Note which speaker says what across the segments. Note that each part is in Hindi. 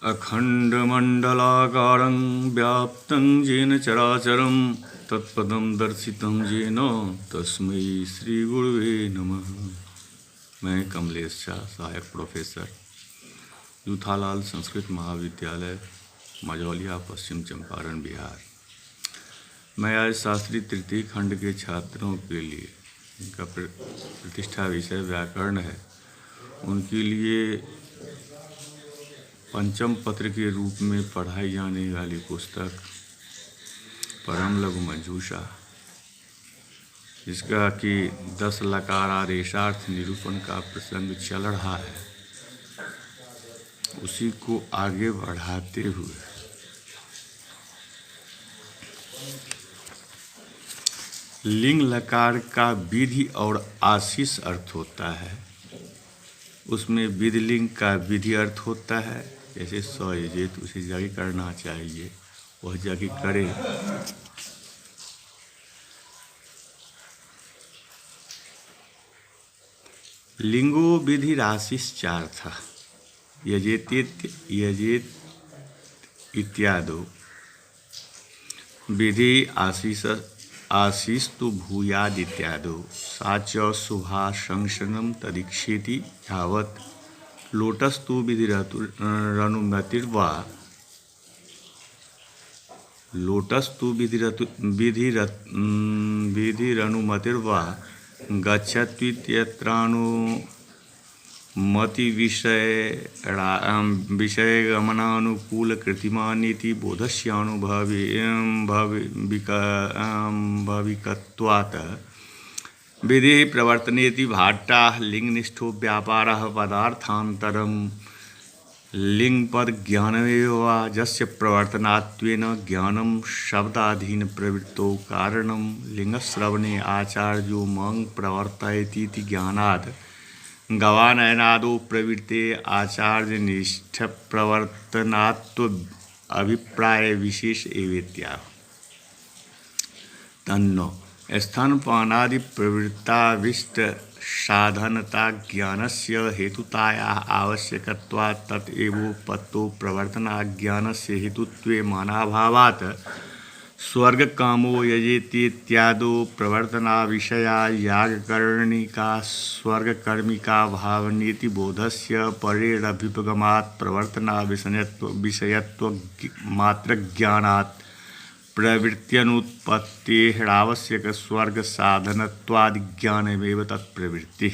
Speaker 1: अखंडमंडलाकारं व्याप्तं येन चराचरं तत्पदं दर्शितं येन तस्मै श्रीगुरुवे नमः। मैं कमलेश शाह, सहायक प्रोफेसर, यूथालाल संस्कृत महाविद्यालय, मझौलिया, पश्चिम चंपारण, बिहार। मैं आज शास्त्री तृतीय खंड के छात्रों के लिए, इनका प्रतिष्ठा विषय व्याकरण है, उनके लिए पंचम पत्र के रूप में पढ़ाई जाने वाली पुस्तक परम लघु मंजूषा, जिसका कि 10 लकार आदेशार्थ निरूपण का प्रसंग चल रहा है, उसी को आगे बढ़ाते हुए लिंग लकार का विधि और आशीष अर्थ होता है। उसमें विधिलिंग का विधि अर्थ होता है, जैसे सयजेत उसे जारी करना चाहिए, वह जारी करे। लिंगो विधि राशिश 4 था। यजेत इत्यादो विधि आशीष तो भूयाद इत्यादो साच शुभा संशनम तदीक्षेति यावत लोटस्तु विधिरनुमतिर्वा विधिरनुमतिर्वा गच्छत्वित्यत्रानुमति विषयगमनानुकूलकृतिमानीति बोधस्यानुभविकत्वात् विधि प्रवर्तनेति भाट्टा लिंगनिष्ठो व्यापारः पदार्थान्तरं लिंगपद ज्ञानमेव वा जस्य प्रवर्तनात्वेन ज्ञानं शब्दाधीन प्रवृत्तो कारणं लिंगश्रवणे आचार्यो मंग प्रवर्तयति ज्ञानात् गवानयनादो प्रवृत्ते आचार्यनिष्ठ प्रवर्तनात्व अभिप्राय विशेष एवेत्याह। तन्नो स्थानपानादि प्रवृत्ताविष्ट साधनता ज्ञानस्य हेतुतायाः आवश्यकत्वात् तत्एवोपत्तो प्रवर्तनाज्ञानस्य हेतुत्वे मानाभावात् स्वर्गकामो यजेतीत्यादो प्रवर्तनाविषया यागकर्णिका स्वर्गकर्मिका भावनीति बोधस्य परेरभ्युपगमात् प्रवर्तनाविषयत्वमात्रज्ञानात् प्रवृत्त्यनुत्पत्तेरावश्यक स्वर्ग साधनत्वादिज्ञानमेव तत्प्रवृत्ति।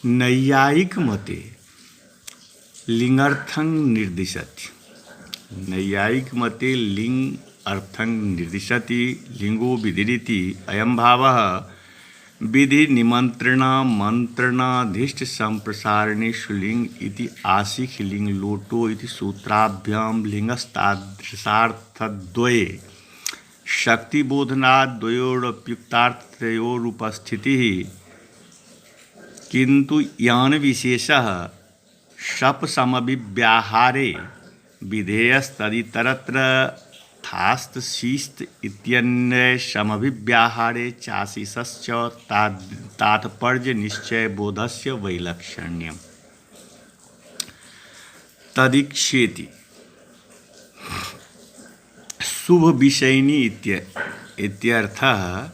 Speaker 1: नैयायिक मते लिंगार्थं निर्दिशति। नैयायिक मते लिंग अर्थं निर्दिशति। लिंगो विधिरिति अयं भावः विधि निमंत्रणाधिष्ठ संप्रसारणेषु लिंग इति आशिख लिंग लोटो इति सूत्राभ्यां लिंगस्तादृशार्थद्वये शक्तिबोधनाद्वयोरप्युक्तार्थयोरुपस्थितिः किंतु यान विशेषः शप समभिव्याहारे विधेयस्तदितरत्र थास्त शीस्त इत्यन्ये समभिव्याहारे चाशिषश्च तात्पर्य निश्चय बोधस्य वैलक्षण्यम् तदीक्षेति। शुभ विषयिनी इत्यर्थः।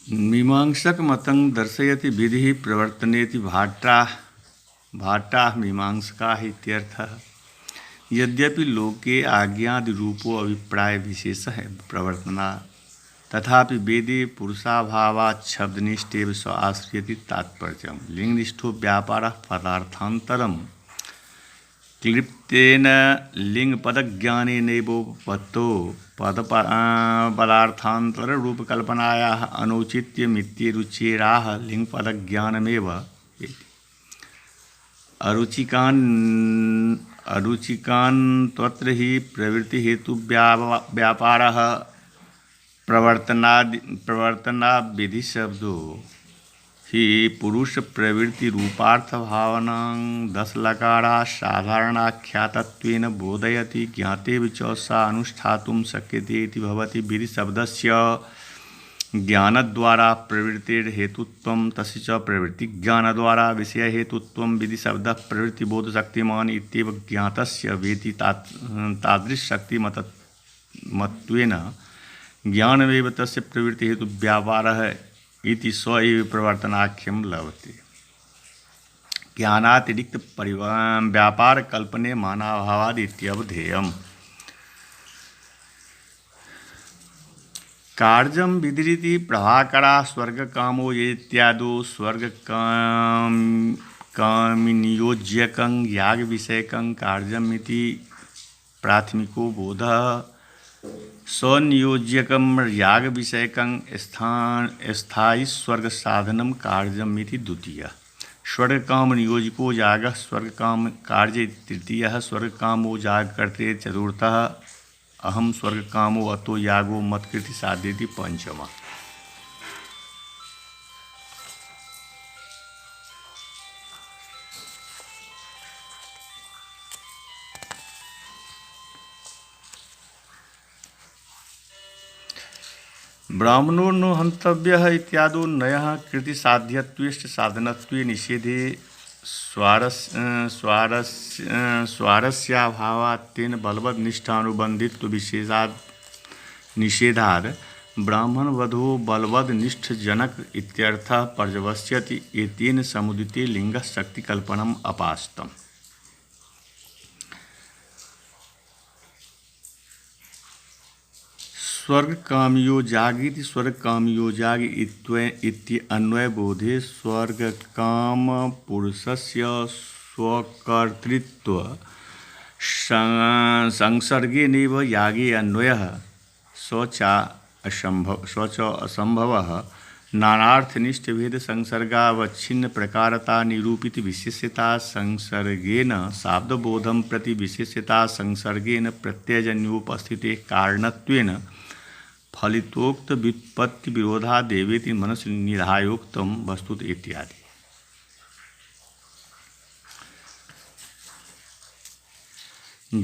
Speaker 1: मीमांसक मतं दर्शयति विधि प्रवर्तनेति भाट्टा मीमांसका इत्यर्थः। यद्यपि लोके आज्ञादिरूपो अभिप्राय विशेषः प्रवर्तना तथापि वेदे पुरुषाभावात् शब्दनिष्ठेव स आश्रयति तात्पर्यम्। लिङ्गनिष्ठो व्यापारः पदार्थान्तरं क्लिप्तेन लिङ्गपदज्ञानेनैवोपपत्तो पदार्थान्तररूपकल्पनायाः अनौचित्यमित्यरुचेराः लिङ्गपदज्ञानमेव इति। अरुचिकान् तत्र हि प्रवृत्तिहेतुव्यापारः प्रवर्तनाविधिशब्दो हि पुरुष प्रवृत्ति रूपार्थ भावनां दशलकारा साधारणाख्यातत्वेन बोधयति ज्ञातेव च सा अनुष्ठातुं शक्यते इति भवति। विधिशब्दस्य ज्ञानद्वारा प्रवृत्तिर्हेतुत्वं तस्य च प्रवृत्तिज्ञानद्वारा विषयहेतुत्वं। विधिशब्दः प्रवृत्तिबोधशक्तिमान् इत्येव ज्ञातस्य वेति तादृशशक्तिमत्त्वेन ज्ञानमेव तस्य प्रवृत्तिहेतुव्यापारः इति स एव प्रवर्तनाख्यं लभते। ज्ञानातिरिक्त व्यापारकल्पने मानाभावाद् इत्यवधेयम्। कार्यं विदिरिति प्रभाकरा स्वर्गकामो ये इत्यादो स्वर्गकामनियोज्यकं यागविषयकं कार्यमिति प्राथमिको बोधः। स्वनियोज्यकं यागविषयकं स्थायिस्वर्गसाधनं कार्यमिति द्वितीयः। स्वर्गकामनियोजको यागः स्वर्गकामकार्ये तृतीयः। स्वर्गकामो यागकर्ते चतुर्थः। अहं स्वर्गकामो अतो यागो मत्कृति साध्यति पंचमः। ब्राह्मणो न हन्तव्यः इत्यादो नयः कृतिसाध्यत्वेश्च साधनत्वे निषेधे स्वारस्याभावात् तेन बलवद्निष्ठानुबन्धित्वविशेषात् निषेधाद् ब्राह्मणवधो बलवद्निष्ठजनक इत्यर्थः पर्यवस्यति। एतेन समुदिते लिङ्गशक्तिकल्पनम् अपास्तम्। स्वर्गकामियो जागीति स्वर्गकामियो जाग इत्यन्वयबोधे स्वर्गकामपुरुषस्य स्वकर्तृत्व संसर्गेनैव यागे अन्वयः स च असम्भवः। नानार्थनिष्ठभेदसंसर्गावच्छिन्नप्रकारता निरूपित विशेष्यता संसर्गेन शाब्दबोधं प्रति विशेष्यता संसर्गेन प्रत्ययजन्योपस्थितेः कारणत्वेन फलितोक्त व्युत्पत्ति विरोधादेवेति मनसि निधायोक्तम वस्तुत इत्यादि।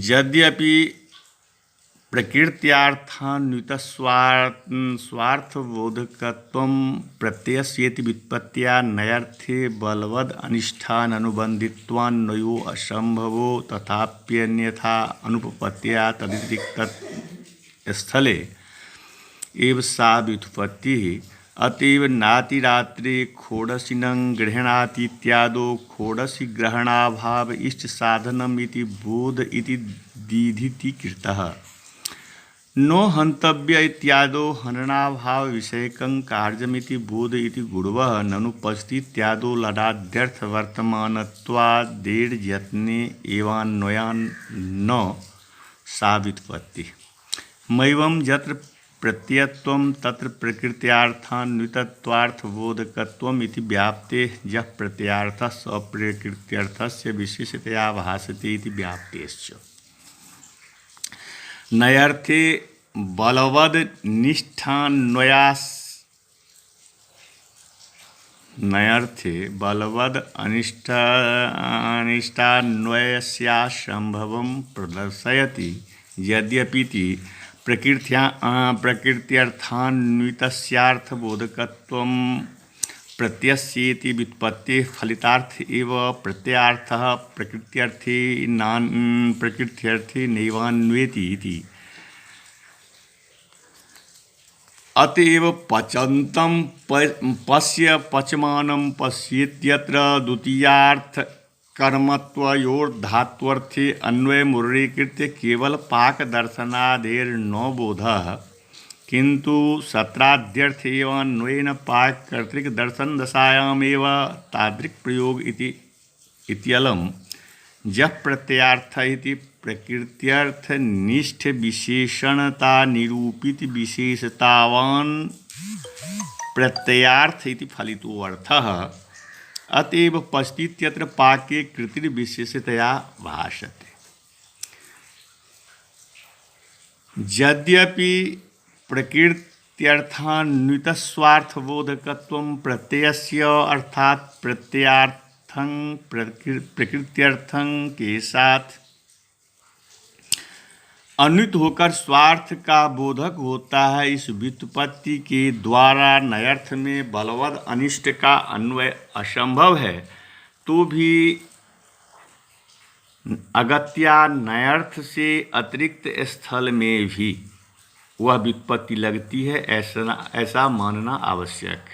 Speaker 1: यद्यपि प्रकृत्यार्थान्वितस्वार्थबोधकत्वं प्रत्ययस्येति व्युत्पत्त्या नयर्थे बलवद् अनिष्ठाननुबन्धित्वान्वयो असम्भवो तथाप्यन्यथा अनुपपत्त्या तदितिरिक्तस्थले एव सा व्युत्पत्तिः। अतएव नातिरात्रे खोडशिनं गृह्णाति इत्यादो खोडसि ग्रहणाभाव इष्ट साधनम् इति बोध इति दीधिति कृतः। नो हन्तव्य इत्यादो हननाभाव विषयकं कार्यमिति बोध इति गुणवः। ननुपस्ति इत्यादो लडाद्यर्थवर्तमानत्वादेर्यत्ने एवान्वयान्न सा व्युत्पत्तिः। मैवं यत्र प्रत्ययत्वं तत्र प्रकृत्यार्थान्वितत्वार्थबोधकत्वम् इति व्याप्तेः यः प्रत्ययार्थः स प्रकृत्यर्थस्य विशेषतया भासते इति व्याप्तेश्च। नयर्थे बलवद् अनिष्टान्वयस्यासम्भवं प्रदर्शयति। यद्यपि प्रकृत्यर्थान्वितस्यार्थबोधकत्वं प्रत्ययस्येति व्युत्पत्तेः फलितार्थ एव प्रत्ययार्थः प्रकृत्यर्थे नैवान्वेति इति। अतएव पचन्तं पश्य पचमानं पश्येत्यत्र द्वितीयार्थ कर्मत्वयोर्धात्वर्थे अन्वयमुरीकृत्य केवल पाक दर्शनादेर्नो बोधः किंतु सत्राद्यर्थ एवं अन्वयेन पाक कर्तृक दर्शन दशायामेव तादृक् प्रयोग इत्यलं जः प्रत्ययार्थ इति प्रकृत्यर्थ निष्ठ विशेषणता निरूपित विशेषतावान प्रत्ययार्थ इति फलितो अर्थः अतएव पश्चित्यत्र पाके कृतिर्विशेषतया भाषते। यद्यपि प्रकृत्यर्थान्वितस्वार्थबोधकत्वं प्रत्ययस्य अर्थात् प्रत्ययार्थं प्रकृत्यर्थं के साथ अन्वित होकर स्वार्थ का बोधक होता है, इस व्युत्पत्ति के द्वारा नयर्थ में बलवद अनिष्ट का अन्वय असंभव है, तो भी अगत्या नयर्थ से अतिरिक्त स्थल में भी वह व्युत्पत्ति लगती है, ऐसा मानना आवश्यक।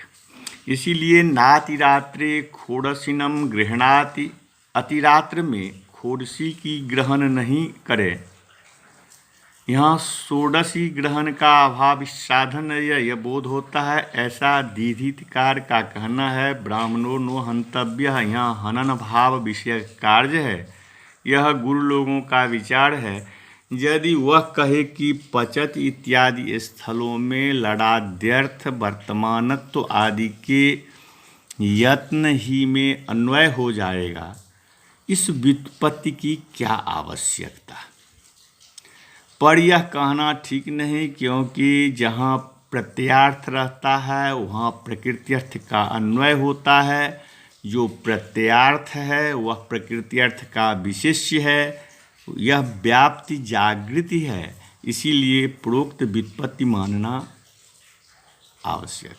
Speaker 1: इसीलिए नातिरात्रे खोड़सिनम गृहणाति, अतिरात्र में खोड़सी की ग्रहण नहीं करे। यहाँ षोडशी ग्रहण का अभाव साधन यह बोध होता है, ऐसा दीधितकार का कहना है। ब्राह्मणों नो हंतव्य, यहाँ हनन भाव विषय कार्य है। यह गुरु लोगों का विचार है। यदि वह कहे कि पचत इत्यादि स्थलों में लडाद्यर्थ वर्तमानत्व आदि के यत्न ही में अन्वय हो जाएगा, इस व्युत्पत्ति की क्या आवश्यकता। पर यह कहना ठीक नहीं, क्योंकि जहाँ प्रत्ययार्थ रहता है वहाँ प्रकृत्यर्थ का अन्वय होता है। जो प्रत्ययार्थ है वह प्रकृत्यर्थ का विशेष्य है, यह व्याप्ति जागृति है। इसीलिए प्रोक्त व्युत्पत्ति मानना आवश्यक।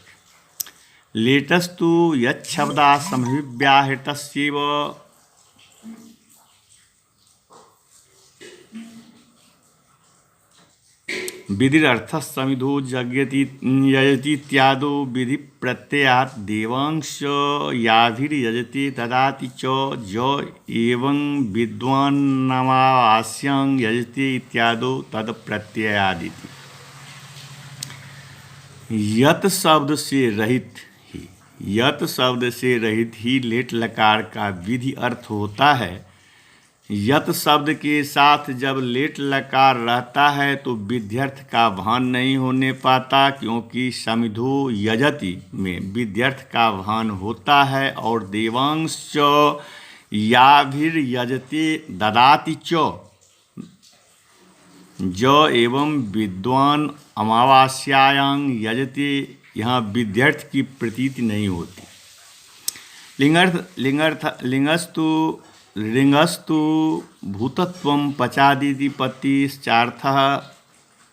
Speaker 1: लेटस्तु यच्छब्दा समभिव्याहृतस्यैव विधिरर्थ समिधो जगति यजति इत्यादो विधि प्रत्ययात् देवांश याभिर्यजते ददाति च ज एवं विद्वान्नमावास्यां यजते इत्यादो तद प्रत्ययादिति। यत शब्द से रहित ही लेट लकार का विधि अर्थ होता है। यत शब्द के साथ जब लेट लकार रहता है तो विध्यर्थ का भान नहीं होने पाता, क्योंकि समिधो यजति में विध्यर्थ का भान होता है। और देवांश च याभिर्यजते ददाति च ज एवं विद्वान अमावास्यायां यजते, यहाँ विध्यर्थ की प्रतीति नहीं होती। लिंगस्तु भूतत्वं पचादितिपत्तिश्चार्थः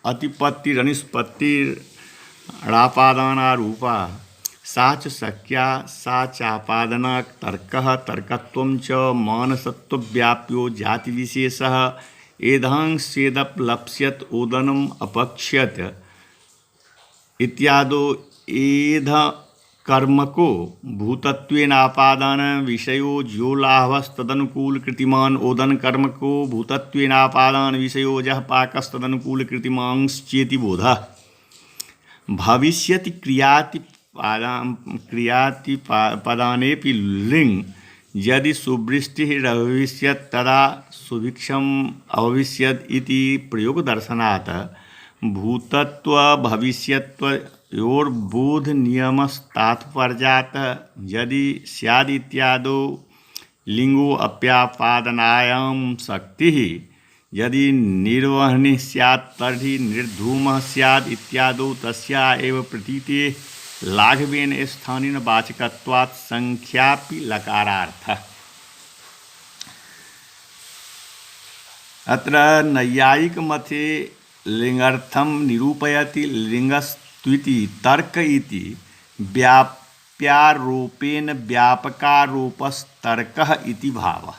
Speaker 1: अतिपत्तिरनिष्पत्तिरापादानारूपा सा च शक्या सा चापादना तर्कः तर्कत्वं च मानसत्वव्याप्यो जातिविशेषः एधांसेदपलप्स्यत ओदनम् अपक्ष्यत इत्यादो एध कर्मको भूतत्वेनापादान विषयो ज्यो लाभस्तदनुकूल कृतिमान ओदन कर्मको भूतत्वेनापादान विषयो जह पाकस्तदनुकूल कृतिमांश्चेति बोधः भविष्यति क्रियाति पदानेपि लिंग यदि सुवृष्टिरभविष्यत् तदा सुभिक्षम् अभविष्यत् इति प्रयोग दर्शनात् भूतत्व भविष्यत्वयोर्बोध नियमस्तात्पर्यात् यदि स्याद् इत्यादो लिंगो अप्यापादनायां शक्तिः यदि निर्वहनी स्यात् तर्हि निर्धूमः स्यात् इत्यादो तस्या एव प्रतीते लाघवेन स्थानेन वाचकत्वात् संख्यापि लकारार्थः। अत्र नैयायिक मते लिंगार्थम निरूपयति लिंगस्त्विति तर्क इति व्याप्यारोपेण व्यापकारोपस्तर्कः इति भावः।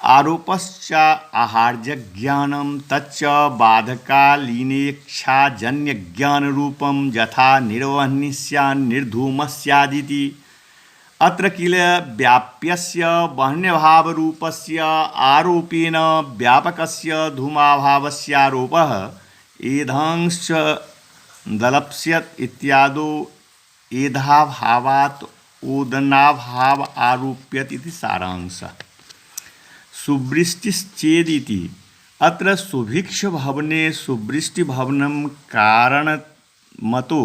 Speaker 1: आरोपश्च आहार्यज्ञानं तच्च बाधकालीनेच्छाजन्यज्ञानरूपं यथा निर्वह्निस्यान् निर्धूमस्यादिति। अत्र किल व्याप्यस्य वह्न्यभावरूपस्य आरोपेण व्यापकस्य धूमाभावस्यारोपः एधांश्च दलप्स्यत् इत्यादो एधाभावात् ओदनाभाव आरोप्यत इति सारांशः। सुवृष्टिश्चेदिति अत्र सुभिक्षभवने सुवृष्टिभवनं कारणमतो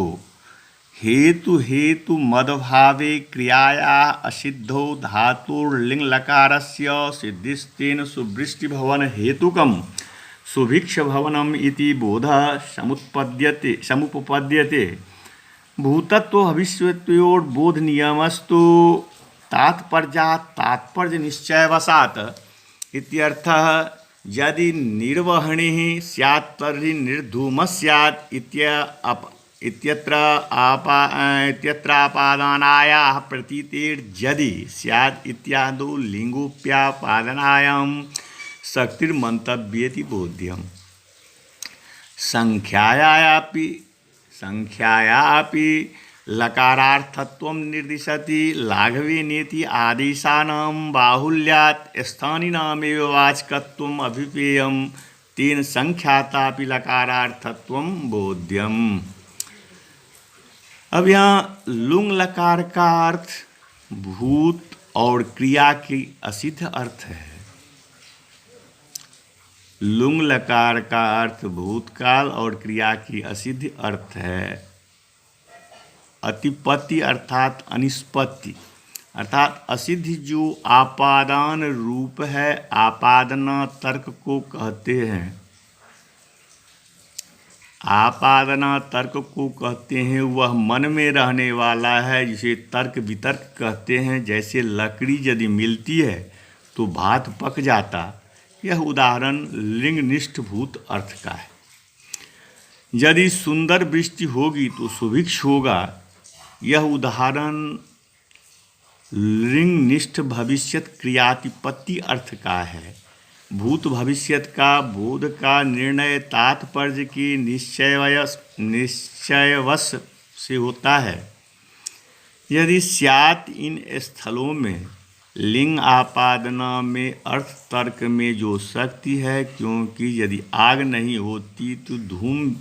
Speaker 1: हेतुमदभावे क्रियायाः असिद्धौ धातुर्लिङ्लकारस्य सिद्धिस्तेन सुवृष्टिभवन हेतुकं सुभिक्षभवनम् इति बोधः समुपपद्यते। भूतत्व भविष्यत्वयोर्बोधनियमस्तु तात्पर्यात् तात्पर्य निश्चयवशात् इत्यर्थः। यदि निर्वहणिः स्यात् तर्हि निर्धूमः स्यात् इत्यत्रापादानायाः प्रतीतेर्यदि स्यात् इत्यादौ लिङ्गोप्यापादनायां शक्तिर्मन्तव्येति बोध्यम्। संख्यायापि लकारार्थत्वं निर्दिशति। लाघवेनेति आदेशानां बाहुल्यात् स्थानिनामेव वाचकत्वम् अभिपेयम् तेन संख्यातापि लकारार्थत्वं बोध्यम्। अब यहाँ लुंग लकार का अर्थ भूत और क्रिया की असिद्ध अर्थ है। लुंग लकार का अर्थ भूतकाल और क्रिया की असिद्ध अर्थ है। अतिपत्ति अर्थात अनिष्पत्ति अर्थात असिद्ध जो आपादान रूप है, आपादना तर्क को कहते हैं। आपादना तर्क को कहते हैं, वह मन में रहने वाला है, जिसे तर्क वितर्क कहते हैं। जैसे लकड़ी यदि मिलती है तो भात पक जाता। यह उदाहरण लिंगनिष्ठ भूत अर्थ का है। यदि सुंदर वृष्टि होगी तो सुभिक्ष होगा। यह उदाहरण लिंगनिष्ठ भविष्यत क्रियातिपत्ति अर्थ का है। भूत भविष्यत का बोध का निर्णय तात्पर्य की निश्चयवश से होता है। यदि स्यात् इन स्थलों में लिंग आपादना में अर्थ तर्क में जो शक्ति है, क्योंकि यदि आग नहीं होती तो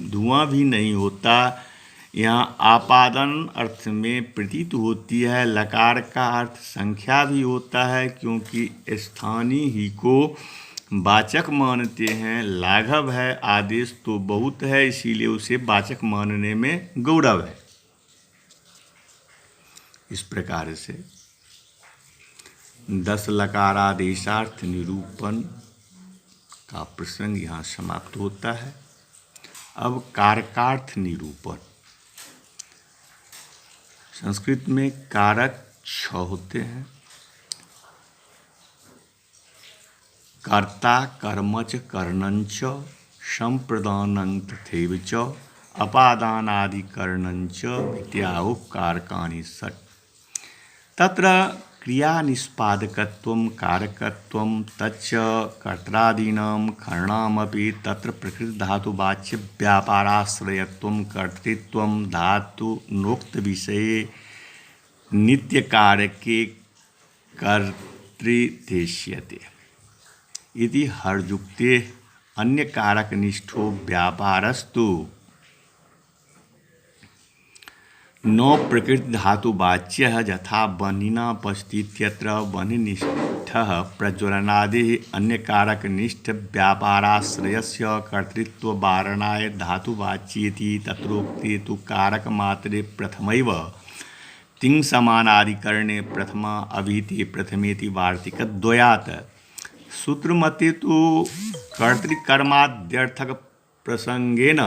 Speaker 1: धुआं भी नहीं होता। यहाँ आपादन अर्थ में प्रतीत होती है। लकार का अर्थ संख्या भी होता है, क्योंकि स्थानीय ही को वाचक मानते हैं। लाघव है, आदेश तो बहुत है, इसीलिए उसे वाचक मानने में गौरव है। इस प्रकार से 10 लकारादेशार्थ निरूपण का प्रसंग यहाँ समाप्त होता है। अब कारकार्थ निरूपण। संस्कृत में कारक 6 होते हैं। कर्ता कर्मच करणंच संप्रदानं तथैव च अपादानादिकरणंच विद्याहुः कारकाणि षट्। तत्र क्रिया निष्पादकत्वं कारकत्वं तच्च कर्त्रादीनां करणामपि तत्र प्रकृतिधातुवाच्य व्यापाराश्रयत्वं कर्तृत्वं धातुनोक्तविषये नित्यकारके कर्तृदेश्यते इति हर्जुक्ते अन्यकारकनिष्ठो व्यापारस्तु न प्रकृतिधातुवाच्यः यथा बह्निना पश्यतीत्यत्र बह्निनिष्ठः प्रज्वलनादिः अन्यकारकनिष्ठ व्यापाराश्रयस्य कर्तृत्ववारणाय धातुवाच्येति तत्रोक्ते तु कारकमात्रे प्रथमैव तिङ्समानाधिकरणे प्रथमा अभिहिते प्रथमेति वार्तिकद्वयात्। सूत्रमते तो कर्तृकर्माद्यर्थक प्रसंगेन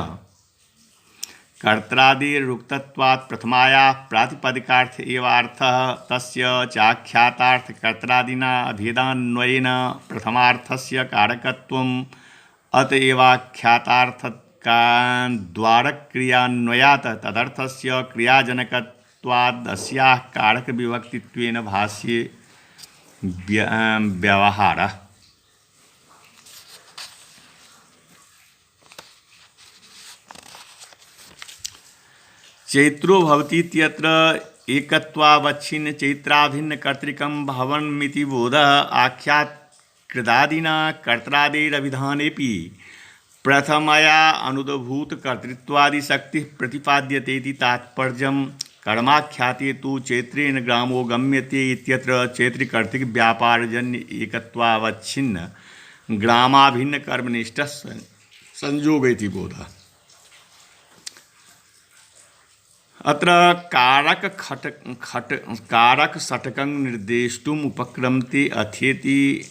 Speaker 1: कर्त्रादिरुक्तत्वात् प्रथमायाः प्रातिपदिकार्थ एवार्थः तस्य चाख्यातार्थ कर्त्रादिना अभेदान्वयेन प्रथमार्थस्य कारकत्वम् अतएवाख्यातार्थद्वारक्रियान्वयात् तदर्थस्य क्रियाजनकत्वाद् अस्याः कारकविभक्तित्वेन भाष्ये व्यवहारः। चैत्रो भवति इत्यत्र एकत्वावच्छिन्न चैत्राभिन्न कर्तृकं भवन्मिति बोधः आख्यात कृदादिना कर्त्रादेरभिधानेपि प्रथमया अनुद्भूत कर्तृत्वादि शक्ति प्रतिपाद्यते इति तात्पर्यम्। कर्माख्याते तु चैत्रेण ग्रामो गम्यते इत्यत्र चैत्रिकर्तृक व्यापारजन्य एकत्वावच्छिन्न ग्रामाभिन्न कर्मनिष्ठ संयोग इति बोधः। अत्र कारक षट्कं निर्देष्टुम् उपक्रमते अथेति।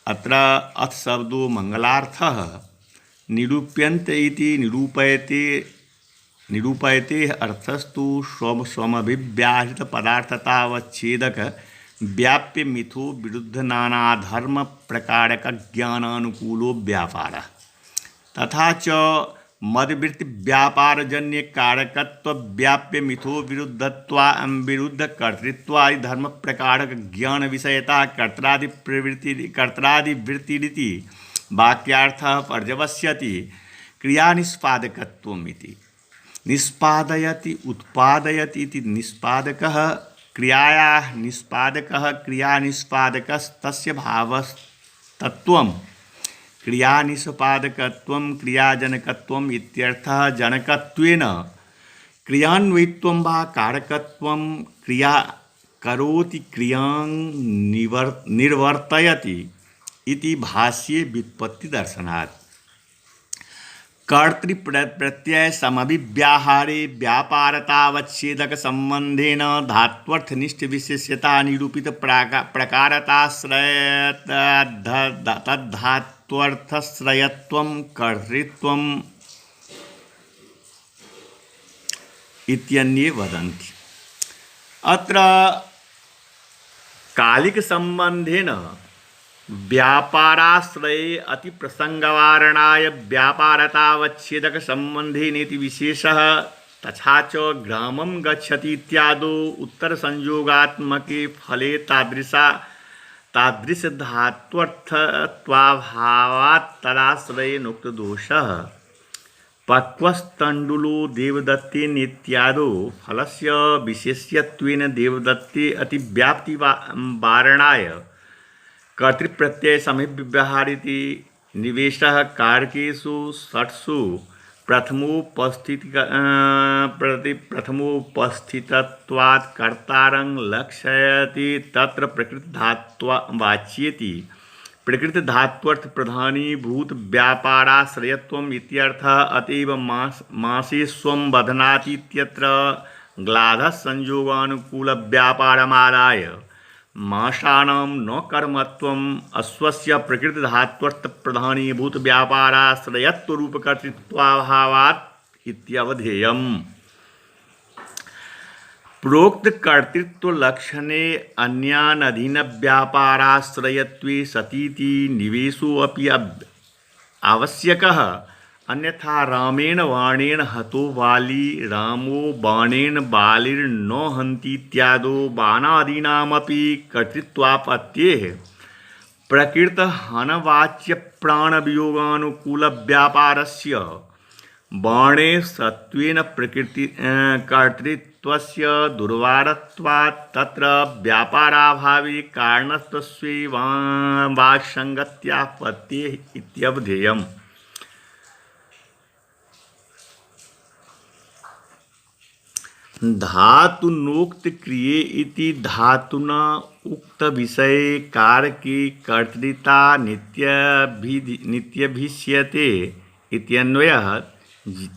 Speaker 1: अत्र अथ शब्दो मंगलार्थः निरूप्यन्त इति निरूपयते अर्थस्तु स्वमभिव्याहृत पदार्थतावच्छेदक व्याप्य मिथो विरुद्ध नानाधर्म प्रकारक ज्ञानानुकूलो व्यापारः तथा च मदवृत्ति व्यापारजन्य कारकत्व व्याप्य मिथो विरुद्ध कर्तृत्वादि धर्म प्रकारक ज्ञान विषयता कर्त्रादि वृत्तिरिति वाक्यार्थः पर्यवस्यति। क्रिया निष्पादकत्वमिति निष्पादयति उत्पादयति इति निष्पादकः क्रियायाः निष्पादकः क्रिया निष्पादकस्तस्य भावस्तत्वम् क्रिया निष्पादकत्वं क्रियाजनकत्वम् इत्यर्थः। जनकत्वेन क्रियान्वयित्वं वा कारकत्वं क्रिया करोति क्रियां निर्वर्तयति इति भाष्ये व्युत्पत्ति दर्शनात्। कर्तृप्रत्यय समभिव्याहारे व्यापारतावच्छेदक संबंधेन धात्वर्थनिष्ठ विशेष्यता निरूपित प्रकारताश्रय तद्धात्वर्थश्रयत्वं कर्तृत्वम् इत्यन्ये वदन्ति। अत्र कालिक संबंधेन व्यापाराश्रये अति प्रसंगवारणाय व्यापारतावच्छेदक संबंधेनेति विशेषः। तथा च ग्रामं गच्छति इत्यादौ उत्तर संयोगात्मके फले तादृश धात्वर्थत्वाभावात् तदाश्रयेनोक्त दोषः। पक्वस्तण्डुलो देवदत्तेन इत्यादौ फलस्य विशेष्यत्वेन देवदत्ते अतिव्याप्ति वारणाय कर्तृप्रत्यय समभिव्याहारिति निवेशः कारकेषु षट्सु प्रथमोपस्थितत्वात् कर्तारं लक्षयति तत्र प्रकृतिधात्वाच्येति। प्रकृतिधात्वर्थ प्रधानीभूत व्यापाराश्रयत्वम् इत्यर्थः। अतएव मासेष्वं बध्नाति इत्यत्र ग्लाधः संयोगानुकूल व्यापारमादाय माशानां न कर्मत्वम् अश्वस्य प्रकृतिधात्वर्थ प्रधानीभूत व्यापाराश्रयत्व रूप कर्तृत्वाभावात् इत्यवधेयम्। प्रोक्त कर्तृत्व लक्षणे अन्यानधीन व्यापाराश्रयत्वे सतीति निवेशो अपि आवश्यकः। अन्यथा रामेण बाणेन हतो बाली रामो बाणेन बालिर्न हन्ति इत्यादो बाणादीनामपि कर्तृत्वापत्तेः प्रकृतहनवाच्य प्राणवियोगानुकूलव्यापारस्य बाणे सत्त्वेन कर्तृत्वस्य दुर्वारत्वात् तत्र व्यापाराभावे कारणत्वस्यैव वाक्संगत्यापत्तेः इत्यवधेयम्। धातुनोक्त क्रिये इति धातुना उक्त विषये कारके कर्तृता नित्यभिष्यते इत्यन्वयः।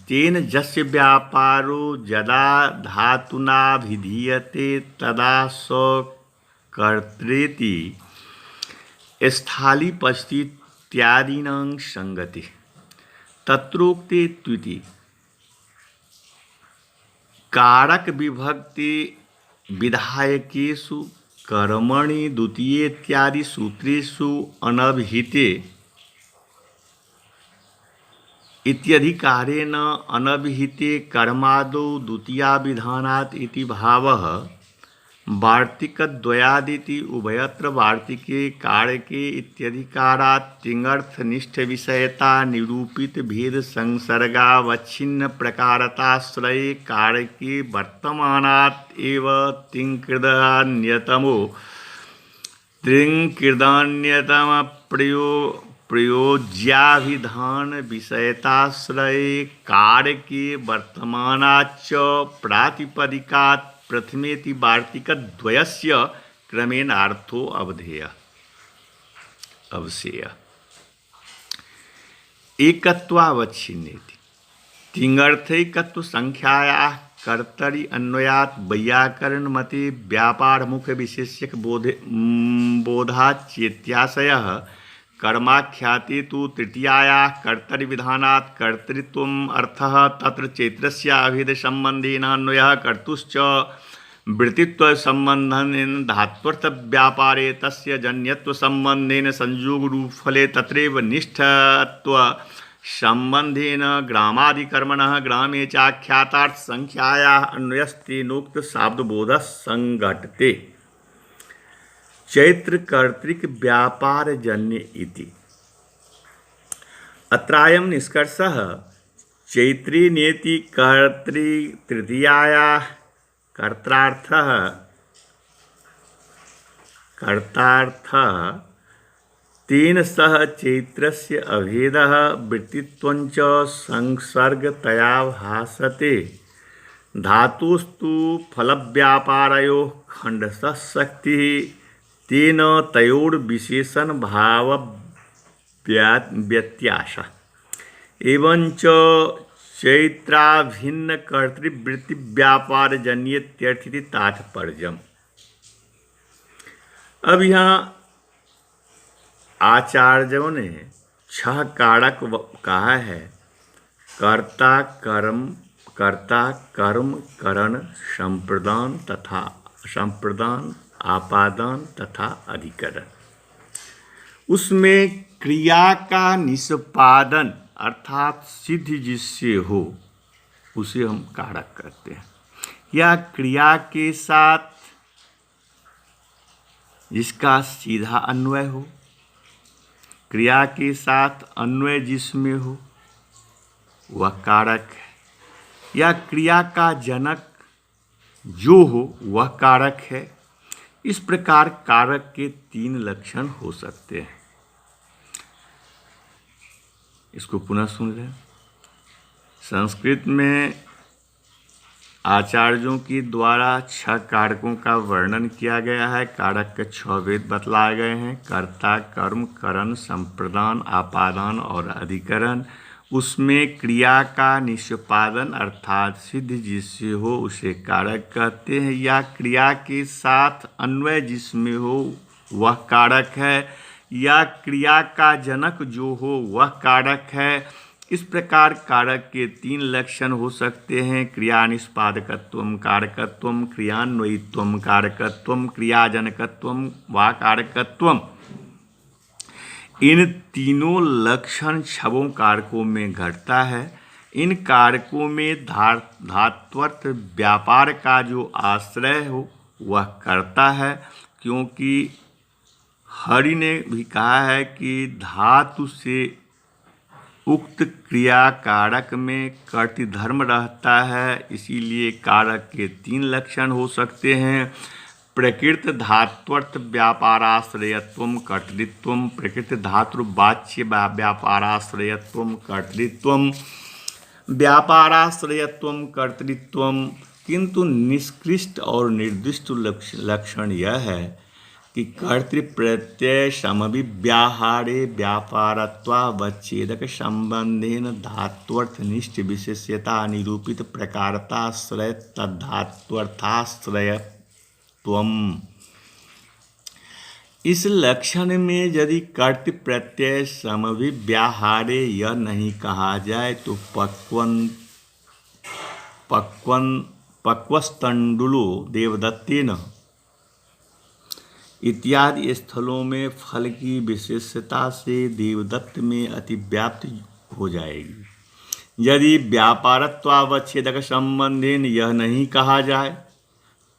Speaker 1: तेन जस्य व्यापारो यदा धातुना भिधीयते तदा स कर्तृति स्थालीपस्थित्यादीनां संगतिः। तत्रोक्ते त्विति कारक विभक्ति विधायकेषु कर्मणि द्वितीय इत्यादि सूत्रेषु अनभिहिते इत्यधिकारेण अनभिहिते कर्मादौ द्वितीया विधानात् इति भावः। वार्तिकद्वयादिति उभयत्र वार्तिके कारके इत्यधिकारात् तिङर्थनिष्ठ विषयता निरूपित भेद संसर्गावच्छिन्न प्रकारताश्रये कारके वर्तमानात् एव तिङ्कृदान्यतमो तिङ्कृदान्यतम प्रयोज्याभिधान विषयताश्रये कारके वर्तमानाच्च प्रातिपदिकात् प्रथमेति वार्तिकद्वयस्य क्रमेणार्थो अवधेय एकत्वावच्छिन्नेति तिङर्थैकत्वसंख्यायाः कर्तरि अन्वयात् वैयाकरणमते व्यापारमुखविशेष्यक बोधाच्चेत्याशयः कर्माख्याते तु तृतीयायाः कर्तरिविधानात् कर्तृत्वम् अर्थः तत्र चैत्रस्य अभेदसम्बन्धेन अन्वयः कर्तुश्च वृत्तित्वसम्बन्धेन धात्वर्थव्यापारे तस्य जन्यत्वसम्बन्धेन संयोगरूपफले तत्रैव निष्ठत्वसम्बन्धेन ग्रामादिकर्मणः ग्रामे चाख्यातार्थसंख्यायाः अन्वयस्तेनोक्तशाब्दबोधः संघटते। चैत्र कर्तृक व्यापार जन्य इति अत्रायं निष्कर्षः चैत्रे नेति कर्तृ तृतीयायाः कर्तार्थः तेन सह चैत्रस्य अभेदः वृत्तित्वञ्च संसर्गतया भासते। धातुस्तु फलव्यापारयोः खण्डशः शक्तिः तेन तयोर्विशेषण भाव व्यत्यासः एवंच चैत्राभिन्न कर्तृवृत्ति व्यापार जन्येत्यर्थिति तात्पर्यम्। अब यहाँ आचार्यों ने 6 कारक कहा है। कर्ता कर्म करण संप्रदान आपादान तथा अधिकरण। उसमें क्रिया का निष्पादन अर्थात सिद्धि जिससे हो उसे हम कारक कहते हैं, या क्रिया के साथ जिसका सीधा अन्वय हो, क्रिया के साथ अन्वय जिसमें हो वह कारक है, या क्रिया का जनक जो हो वह कारक है। इस प्रकार कारक के 3 लक्षण हो सकते हैं। इसको पुनः सुन लें। संस्कृत में आचार्यों के द्वारा 6 कारकों का वर्णन किया गया है। कारक के 6 भेद बतलाए गए हैं: कर्ता, कर्म, करण, संप्रदान, आपादान और अधिकरण। उसमें क्रिया का निष्पादन अर्थात सिद्ध जिससे हो उसे कारक कहते हैं, या क्रिया के साथ अन्वय जिसमें हो वह कारक है, या क्रिया का जनक जो हो वह कारक है। इस प्रकार कारक के 3 लक्षण हो सकते हैं: क्रिया निष्पादकत्वम कारकत्वम, क्रियान्वयित्वम कारकत्वम, क्रियाजनकत्वम वा कारकत्वम। इन तीनों लक्षण 6 कारकों में घटता है। इन कारकों में धात्वर्थ व्यापार का जो आश्रय हो वह करता है, क्योंकि हरि ने भी कहा है कि धातु से उक्त क्रिया कारक में कर्तृ धर्म रहता है। इसीलिए कारक के 3 लक्षण हो सकते हैं: प्रकृत धात्वर्थ व्यापाराश्रयत्वम कर्तृत्वम, प्रकृत धातुवाच्य व्यापाराश्रयत्वम कर्तृत्वम, व्यापाराश्रयत्वम कर्तृत्वम। किंतु निष्कृष्ट और निर्दिष्ट लक्षण यह है कि कर्तृप्रत्यय समभिव्याहारे व्यापारत्वावच्छेदक संबंधेन धात्वर्थनिष्ठ विशेष्यता निरूपित प्रकारताश्रय तद्धात्वर्थाश्रयत्वम्। इस लक्षण में यदि कर्तृप्रत्यय समभिव्याहारे यह नहीं कहा जाए तो पक्वस्तंडुलो देवदत्तेन इत्यादि स्थलों में फल की विशेषता से देवदत्त में अतिव्याप्ति हो जाएगी। यदि व्यापारत्वावच्छेदक संबंधेन यह नहीं कहा जाए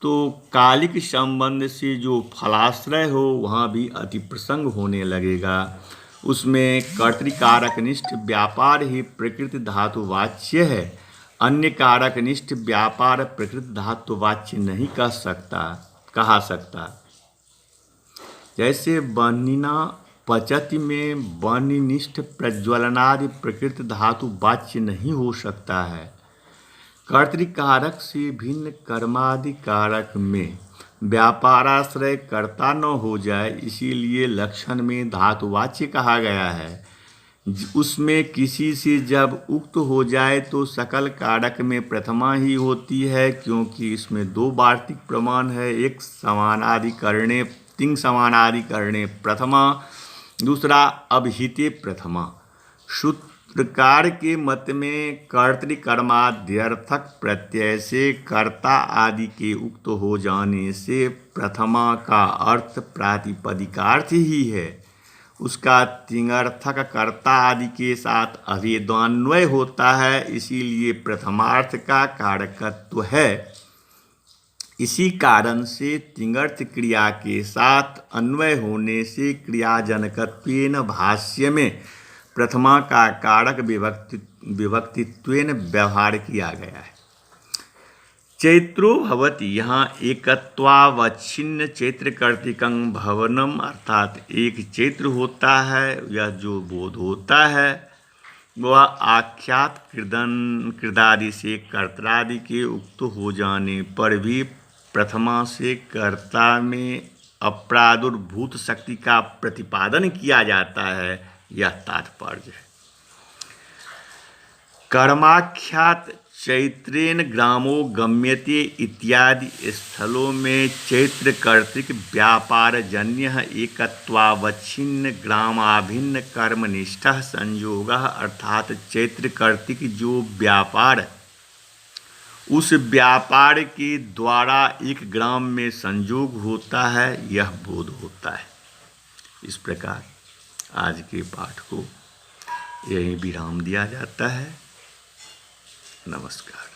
Speaker 1: तो कालिक संबंध से जो फलाश्रय हो वहाँ भी अतिप्रसंग होने लगेगा। उसमें कर्तृकारकनिष्ठ व्यापार ही प्रकृति धातुवाच्य है, अन्य कारकनिष्ठ व्यापार प्रकृति धातुवाच्य नहीं कहा सकता। जैसे बनिना पचति में बनिनिष्ठ प्रज्वलनादि प्रकृति धातु वाच्य नहीं हो सकता है। कर्तृकारक से भिन्न कर्मादि कारक में व्यापाराश्रय कर्ता न हो जाए, इसीलिए लक्षण में धातुवाच्य कहा गया है। उसमें किसी से जब उक्त हो जाए तो सकल कारक में प्रथमा ही होती है, क्योंकि इसमें दो वार्तिक प्रमाण है, एक समानाधिकरणे तिंग समानाधिकरणे प्रथमा, दूसरा अभिहिते प्रथमा। सूत्रकार के मत में कर्तृकर्माद्यर्थक प्रत्यय से कर्ता आदि के उक्त हो जाने से प्रथमा का अर्थ प्रातिपदिकार्थ ही है। उसका तिङर्थक कर्ता आदि के साथ अभेदान्वय होता है, इसीलिए प्रथमार्थ का कारकत्व है। इसी कारण से तिङर्थ क्रिया के साथ अन्वय होने से क्रियाजनकत्वेन भाष्य में प्रथमा का कारक विभक्तित्वेन व्यवहार किया गया है। चैत्रो भवति, यहाँ एकत्वावच्छिन्न चैत्र कर्तिकं भवनम, अर्थात एक चैत्र होता है। यह जो बोध होता है वह आख्यात कृदादि से कर्त्रादि के उक्त हो जाने पर भी प्रथमा से कर्ता में अप्रादुर्भूत शक्ति का प्रतिपादन किया जाता है, यह तात्पर्य है। कर्माख्यात चैत्रेन ग्रामो गम्यते इत्यादि स्थलों में चैत्र कर्तृक व्यापार जन्य एकत्वावच्छिन्न ग्रामाभिन्न कर्मनिष्ठ संयोग, अर्थात चैत्र कर्तृक जो व्यापार उस व्यापार के द्वारा एक ग्राम में संयोग होता है, यह बोध होता है। इस प्रकार आज के पाठ को यहीं विराम दिया जाता है। नमस्कार।